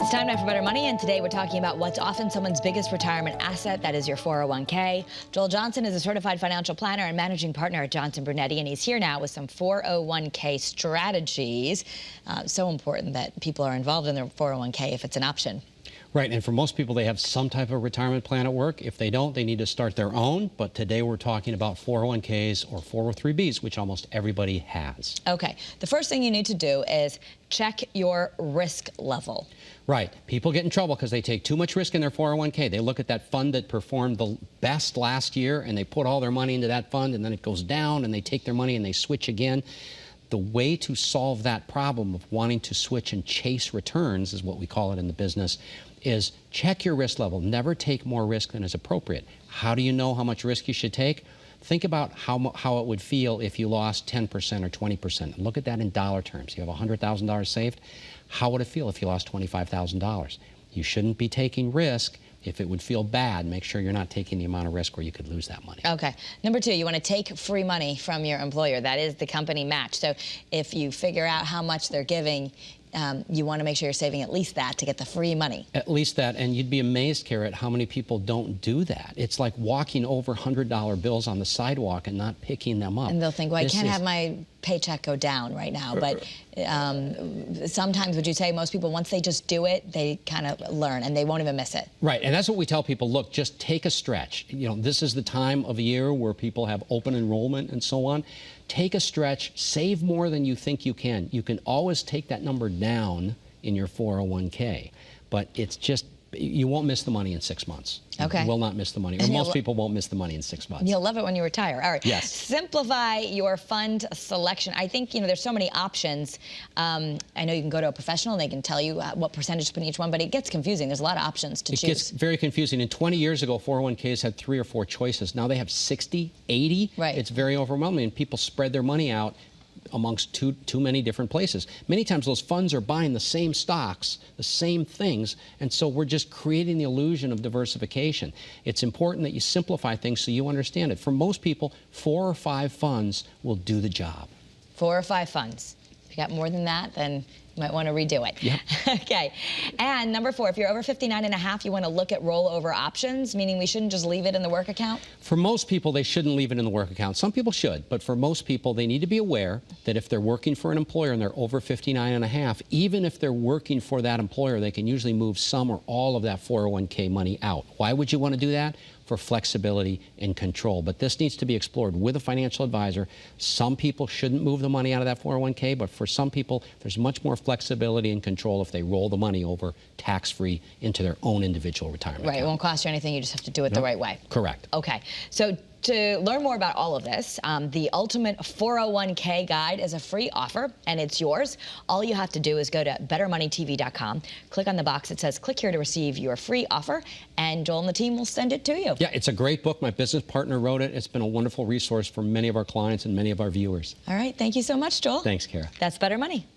It's time now for Better Money, and today we're talking about what's often someone's biggest retirement asset. That is your 401k. Joel Johnson is a certified financial planner and managing partner at Johnson Brunetti, and he's here now with some 401k strategies. So important that people are involved in their 401k if it's an option. Right, and for most people, they have some type of retirement plan at work. If they don't, they need to start their own. But today we're talking about 401ks or 403bs, which almost everybody has. Okay, the first thing you need to do is check your risk level. Right, people get in trouble because they take too much risk in their 401k. They look at that fund that performed the best last year and they put all their money into that fund, and then it goes down and they take their money and they switch again. The way to solve that problem of wanting to switch and chase returns, is what we call it in the business, is check your risk level. Never take more risk than is appropriate. How do you know how much risk you should take? Think about how it would feel if you lost 10% or 20%. Look at that in dollar terms. You have $100,000 saved. How would it feel if you lost $25,000? You shouldn't be taking risk. If it would feel bad, make sure you're not taking the amount of risk where you could lose that money. Okay. Number two, you want to take free money from your employer. That is the company match. So if you figure out how much they're giving, you want to make sure you're saving at least that to get the free money. At least that, and you'd be amazed, Kara, at how many people don't do that. It's like walking over $100 bills on the sidewalk and not picking them up. And they'll think, well, I can't have my paycheck go down right now. But sometimes, would you say most people, once they just do it, they kind of learn and they won't even miss it? Right, and that's what we tell people. Look, just take a stretch. You know, this is the time of year where people have open enrollment and so on. Take a stretch, save more than you think you can. You can always take that number down in your 401k, but it's just, you won't miss the money in 6 months. Okay. You will not miss the money, or most people won't miss the money in 6 months. You'll love it when you retire. All right. Yes. Simplify your fund selection. I think, you know, there's so many options. I know you can go to a professional and they can tell you what percentage to put in each one, but it gets confusing. There's a lot of options to choose. It gets very confusing. And 20 years ago, 401ks had 3 or 4 choices. Now they have 60, 80. Right. It's very overwhelming, and people spread their money out amongst too many different places. Many times those funds are buying the same stocks, the same things, and so we're just creating the illusion of diversification. It's important that you simplify things so you understand it. For most people, 4 or 5 funds will do the job. 4 or 5 funds. If you got more than that, then you might want to redo it. Yep. Okay. And number 4, if you're over 59 and a half, you want to look at rollover options, meaning we shouldn't just leave it in the work account? For most people, they shouldn't leave it in the work account. Some people should, but for most people, they need to be aware that if they're working for an employer and they're over 59 and a half, even if they're working for that employer, they can usually move some or all of that 401k money out. Why would you want to do that? For flexibility and control. But this needs to be explored with a financial advisor. Some people shouldn't move the money out of that 401k, but for some people, there's much more flexibility and control if they roll the money over tax-free into their own individual retirement account. It won't cost you anything. You just have to do it the right way. Correct. Okay. So to learn more about all of this, the Ultimate 401k Guide is a free offer, and it's yours. All you have to do is go to BetterMoneyTV.com, click on the box that says click here to receive your free offer, and Joel and the team will send it to you. Yeah, it's a great book. My business partner wrote it. It's been a wonderful resource for many of our clients and many of our viewers. All right. Thank you so much, Joel. Thanks, Kara. That's Better Money.